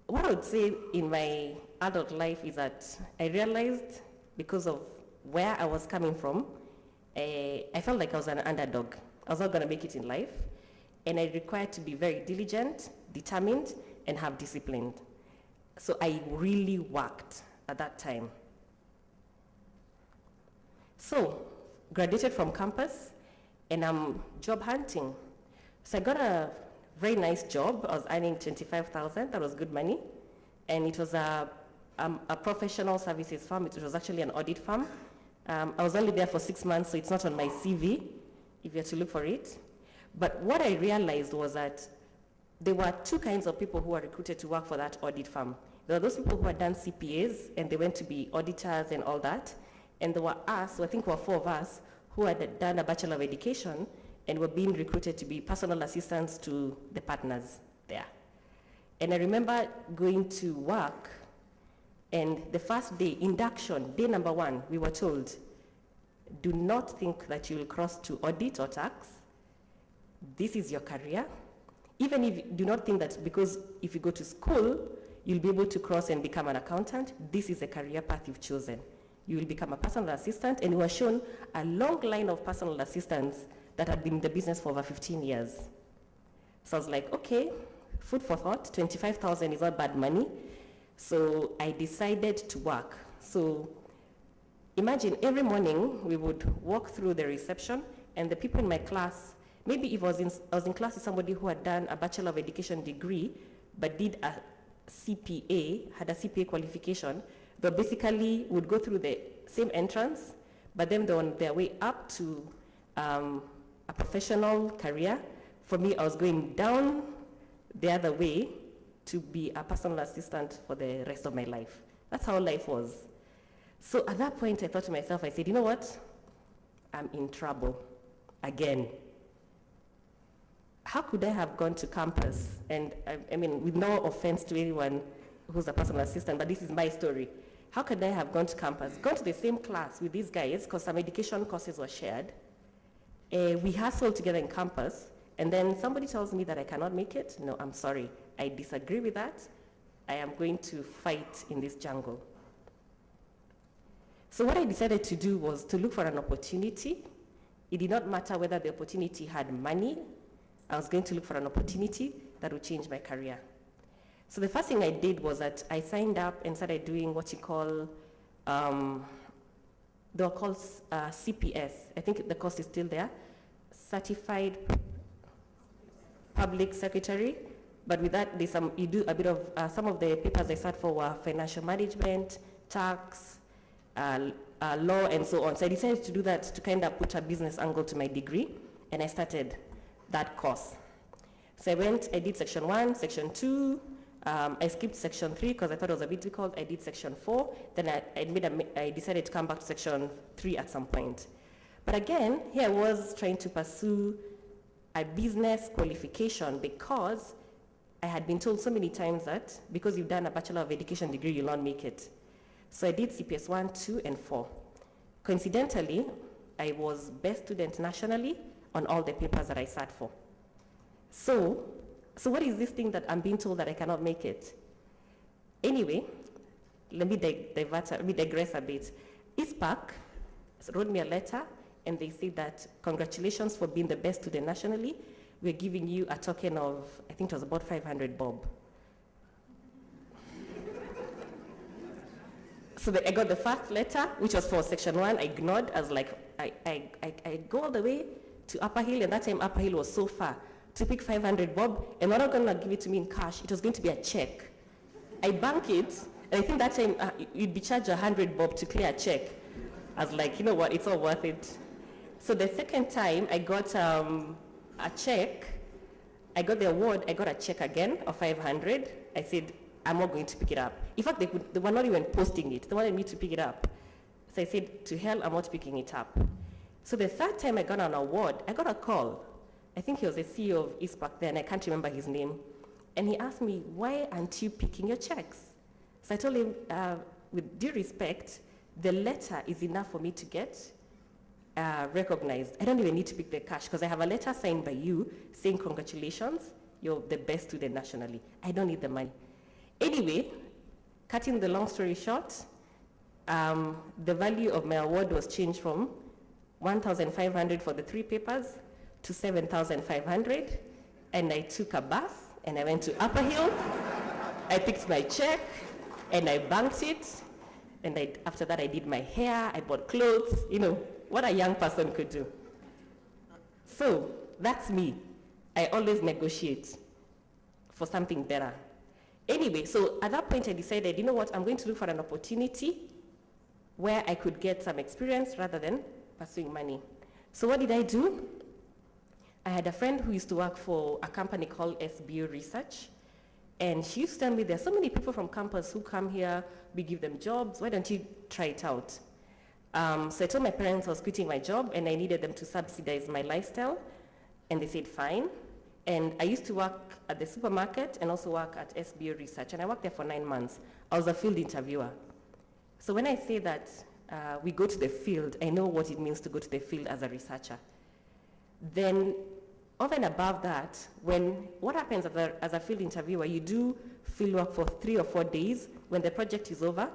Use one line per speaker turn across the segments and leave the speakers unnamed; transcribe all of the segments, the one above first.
What I would say in my adult life is that I realized, because of where I was coming from, I felt like I was an underdog. I was not going to make it in life, and I required to be very diligent, determined, and have discipline. So I really worked at that time. So, graduated from campus, and I'm job hunting. So I got a very nice job. I was earning 25,000. That was good money. And it was a professional services firm. It was actually an audit firm. I was only there for 6 months, so it's not on my CV, if you have to look for it. But what I realized was that there were two kinds of people who were recruited to work for that audit firm. There were those people who had done CPAs, and they went to be auditors and all that. And there were us, so I think there were 4 of us, who had done a Bachelor of Education and were being recruited to be personal assistants to the partners there. And I remember going to work, and the first day, induction, day number 1, we were told, do not think that you will cross to audit or tax. This is your career. Even if you do not think that because if you go to school, you'll be able to cross and become an accountant, this is a career path you've chosen. You will become a personal assistant, and we were shown a long line of personal assistants that had been in the business for over 15 years. So I was like, okay, food for thought, 25,000 is not bad money. So I decided to work. So imagine every morning we would walk through the reception, and the people in my class, maybe if I was in class with somebody who had done a Bachelor of Education degree, but did a CPA, had a CPA qualification, they basically would go through the same entrance, but then they're on their way up to a professional career. For me, I was going down the other way to be a personal assistant for the rest of my life. That's how life was. So at that point, I thought to myself, I said, you know what? I'm in trouble again. How could I have gone to campus? And I mean, with no offense to anyone who's a personal assistant, but this is my story. How could I have gone to campus, gone to the same class with these guys, because some education courses were shared. We hustled together in campus, and then somebody tells me that I cannot make it. No, I'm sorry. I disagree with that. I am going to fight in this jungle. So what I decided to do was to look for an opportunity. It did not matter whether the opportunity had money. I was going to look for an opportunity that would change my career. So the first thing I did was that I signed up and started doing what you call, they were called CPS. I think the course is still there, Certified Public Secretary. But with that, you do a bit of, some of the papers I sat for were financial management, tax, law, and so on. So I decided to do that to kind of put a business angle to my degree, and I started that course. So I did section 1, section 2, I skipped section 3 because I thought it was a bit difficult. I did section 4, then I decided to come back to section 3 at some point. But again, here I was trying to pursue a business qualification because I had been told so many times that because you've done a Bachelor of Education degree, you'll not make it. So I did CPS 1, 2, and 4. Coincidentally, I was best student nationally on all the papers that I sat for. So what is this thing that I'm being told that I cannot make it? Anyway, let me digress a bit. ISPAC wrote me a letter, and they said that congratulations for being the best student nationally. We're giving you a token of, I think it was about 500 bob. So I got the first letter, which was for section 1. I ignored. I was like, I go all the way to Upper Hill, and that time Upper Hill was so far, to pick 500 bob, and they're not going to give it to me in cash. It was going to be a check. I bank it, and I think that time you'd be charged 100 bob to clear a check. I was like, you know what, it's all worth it. So the second time I got a check, I got the award, I got a check again of 500. I said, I'm not going to pick it up. In fact, they were not even posting it. They wanted me to pick it up. So I said, to hell, I'm not picking it up. So the third time I got an award, I got a call. I think he was the CEO of ISPAC then, I can't remember his name. And he asked me, why aren't you picking your checks? So I told him, with due respect, the letter is enough for me to get recognized. I don't even need to pick the cash because I have a letter signed by you saying congratulations, you're the best student nationally. I don't need the money. Anyway, cutting the long story short, the value of my award was changed from 1,500 for the 3 papers to 7,500, and I took a bus and I went to Upper Hill. I picked my check and I banked it, and after that I did my hair, I bought clothes, you know, what a young person could do. So that's me. I always negotiate for something better. Anyway, so at that point I decided, you know what, I'm going to look for an opportunity where I could get some experience rather than pursuing money. So what did I do? I had a friend who used to work for a company called SBO Research, and she used to tell me there's so many people from campus who come here, we give them jobs, why don't you try it out? So I told my parents I was quitting my job and I needed them to subsidize my lifestyle, and they said fine. And I used to work at the supermarket and also work at SBO Research, and I worked there for 9 months. I was a field interviewer. So when I say that we go to the field, I know what it means to go to the field as a researcher. Then over and above that, what happens as a field interviewer, you do field work for 3 or 4 days. When the project is over,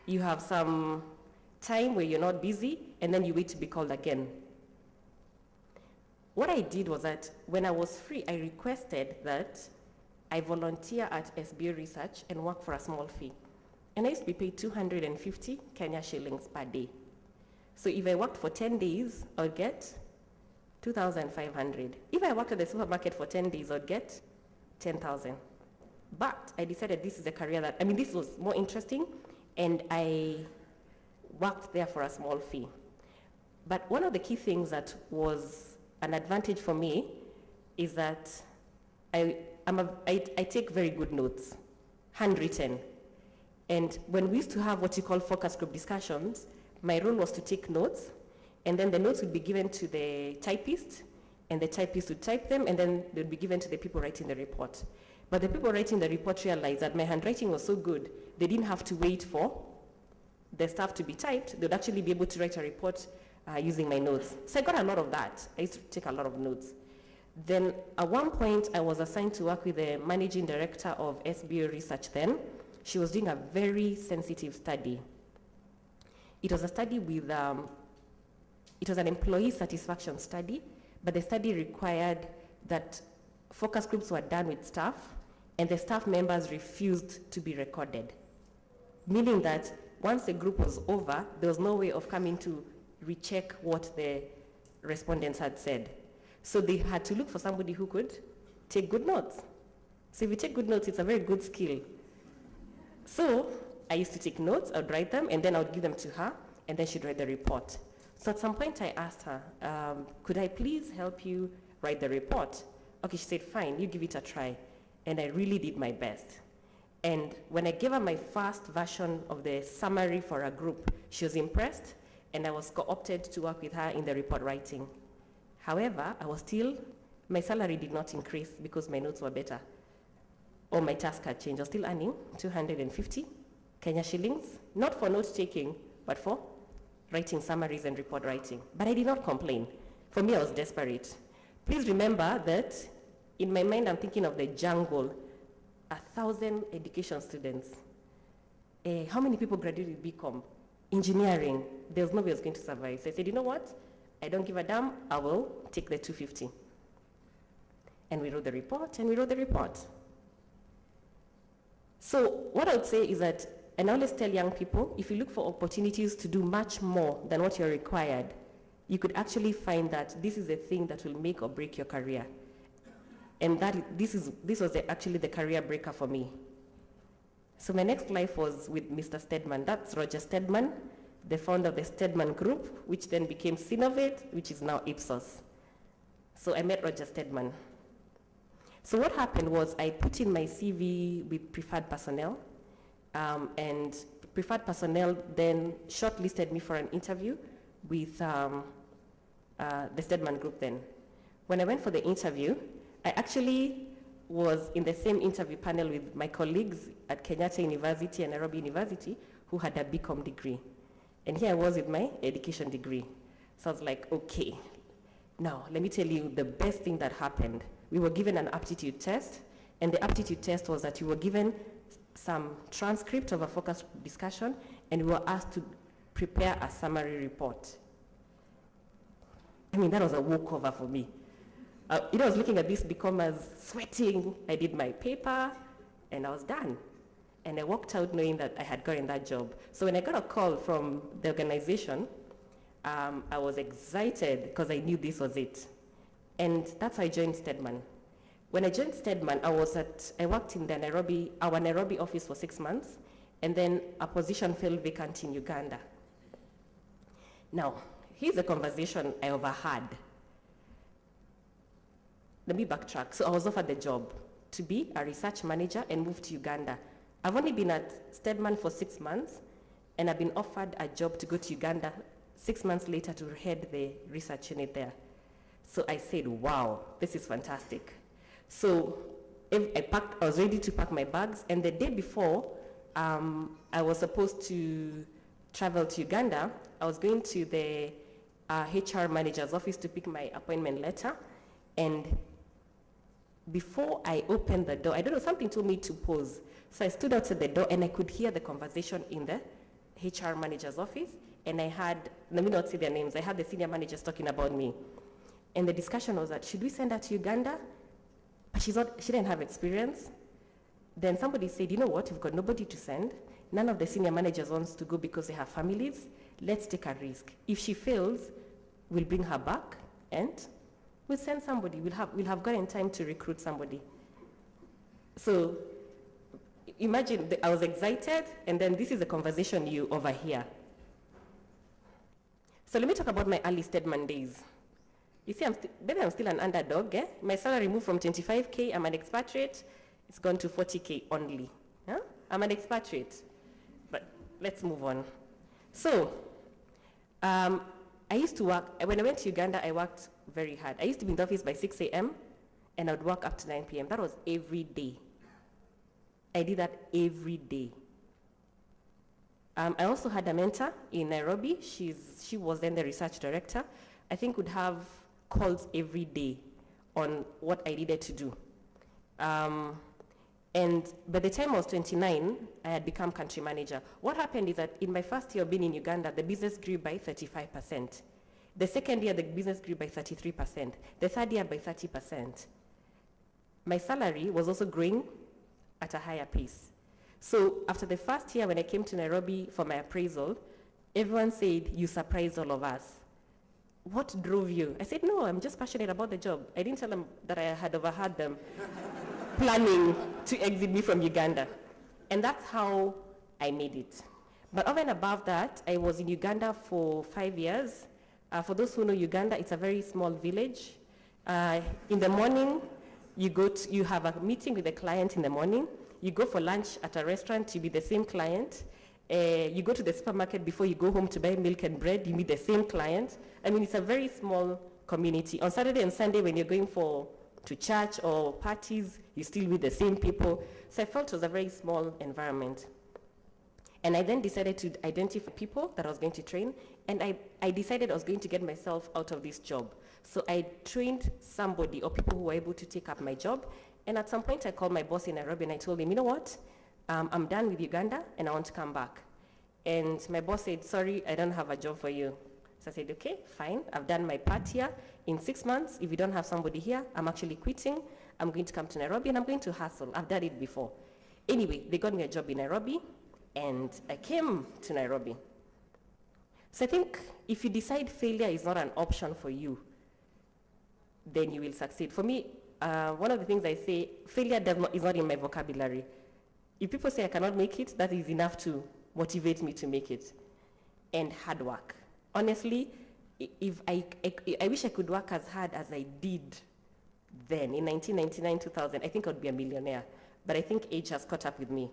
you have some time where you're not busy, and then you wait to be called again. What I did was that when I was free, I requested that I volunteer at SBO Research and work for a small fee. And I used to be paid 250 Kenya shillings per day. So if I worked for 10 days, I would get 2,500. If I worked at the supermarket for 10 days, I would get 10,000. But I decided this is a career this was more interesting, and I worked there for a small fee. But one of the key things that was an advantage for me is that I take very good notes, handwritten. And when we used to have what you call focus group discussions, my role was to take notes, and then the notes would be given to the typist, and the typist would type them, and then they would be given to the people writing the report. But the people writing the report realized that my handwriting was so good, they didn't have to wait for the stuff to be typed. They would actually be able to write a report using my notes. So I got a lot of that. I used to take a lot of notes. Then at one point, I was assigned to work with the managing director of SBO Research then. She was doing a very sensitive study. It was a study with, it was an employee satisfaction study, but the study required that focus groups were done with staff, and the staff members refused to be recorded. Meaning that once the group was over, there was no way of coming to recheck what the respondents had said. So they had to look for somebody who could take good notes. So if you take good notes, it's a very good skill. So I used to take notes, I would write them, and then I would give them to her, and then she'd write the report. So at some point I asked her, could I please help you write the report? Okay, she said, fine, you give it a try. And I really did my best. And when I gave her my first version of the summary for a group, she was impressed, and I was co-opted to work with her in the report writing. However, my salary did not increase because my notes were better, or my task had changed. I was still earning 250 Kenya shillings, not for note taking, but for writing summaries and report writing. But I did not complain. For me, I was desperate. Please remember that in my mind, I'm thinking of the jungle, 1,000 education students. How many people graduated with BCom? Engineering, there was nobody who was going to survive. So I said, you know what? I don't give a damn, I will take the 250. And we wrote the report, and we wrote the report. So what I would say is that, and I always tell young people, if you look for opportunities to do much more than what you're required, you could actually find that this is the thing that will make or break your career. And this was actually the career breaker for me. So my next life was with Mr. Stedman. That's Roger Stedman, the founder of the Stedman Group, which then became Synovate, which is now Ipsos. So I met Roger Stedman. So what happened was I put in my CV with preferred personnel, and preferred personnel then shortlisted me for an interview with the Stedman Group then. When I went for the interview, I actually was in the same interview panel with my colleagues at Kenyatta University and Nairobi University who had a BCom degree. And here I was with my education degree. So I was like, okay, now let me tell you the best thing that happened. We were given an aptitude test, and the aptitude test was that you were given some transcript of a focus discussion, and we were asked to prepare a summary report. I mean, that was a walkover for me. I was looking at these becomes, sweating. I did my paper, and I was done. And I walked out knowing that I had gotten that job. So when I got a call from the organization, I was excited because I knew this was it. And that's how I joined Stedman. When I joined Stedman, I worked in our Nairobi office for 6 months, and then a position fell vacant in Uganda. Now, here's a conversation I overheard. Let me backtrack. So I was offered the job to be a research manager and move to Uganda. I've only been at Stedman for 6 months, and I've been offered a job to go to Uganda 6 months later to head the research unit there. So I said, wow, this is fantastic. So I was ready to pack my bags, and the day before I was supposed to travel to Uganda, I was going to the HR manager's office to pick my appointment letter, and before I opened the door, I don't know, something told me to pause. So I stood outside the door, and I could hear the conversation in the HR manager's office, and I had, let me not say their names, I had the senior managers talking about me. And the discussion was that, should we send her to Uganda? But she didn't have experience. Then somebody said, you know what, we've got nobody to send. None of the senior managers wants to go because they have families. Let's take a risk. If she fails, we'll bring her back, and we'll send somebody. We'll have gotten time to recruit somebody. So imagine, I was excited, and then this is a conversation you overhear. So let me talk about my early Stedman days. You see, maybe I'm still an underdog. Eh? My salary moved from 25K, I'm an expatriate, it's gone to 40K only. Huh? I'm an expatriate, but let's move on. So, I used to work, when I went to Uganda, I worked very hard. I used to be in the office by 6 a.m. and I would work up to 9 p.m. That was every day. I did that every day. I also had a mentor in Nairobi. She was then the research director. I think would have calls every day on what I needed to do. And by the time I was 29, I had become country manager. What happened is that in my first year of being in Uganda, the business grew by 35%. The second year, the business grew by 33%. The third year by 30%. My salary was also growing at a higher pace. So after the first year, when I came to Nairobi for my appraisal, everyone said, you surprised all of us. What drove you? I said, no, I'm just passionate about the job. I didn't tell them that I had overheard them planning to exit me from Uganda. And that's how I made it. But over and above that, I was in Uganda for 5 years. For those who know Uganda, it's a very small village. In the morning, you have a meeting with the client in the morning. You go for lunch at a restaurant, you meet the same client. You go to the supermarket before you go home to buy milk and bread, you meet the same client. I mean, it's a very small community. On Saturday and Sunday, when you're going to church or parties, you still meet the same people. So I felt it was a very small environment. And I then decided to identify people that I was going to train, and I decided I was going to get myself out of this job. So I trained somebody or people who were able to take up my job, and at some point I called my boss in Nairobi and I told him, you know what, I'm done with Uganda and I want to come back. And my boss said, sorry, I don't have a job for you. So I said, okay, fine, I've done my part here. In 6 months, if you don't have somebody here, I'm actually quitting. I'm going to come to Nairobi and I'm going to hustle. I've done it before. Anyway, they got me a job in Nairobi, and I came to Nairobi. So I think if you decide failure is not an option for you, then you will succeed. For me, one of the things I say, failure is not in my vocabulary. If people say I cannot make it, that is enough to motivate me to make it. And hard work. Honestly, if I wish I could work as hard as I did then in 1999, 2000, I think I would be a millionaire. But I think age has caught up with me.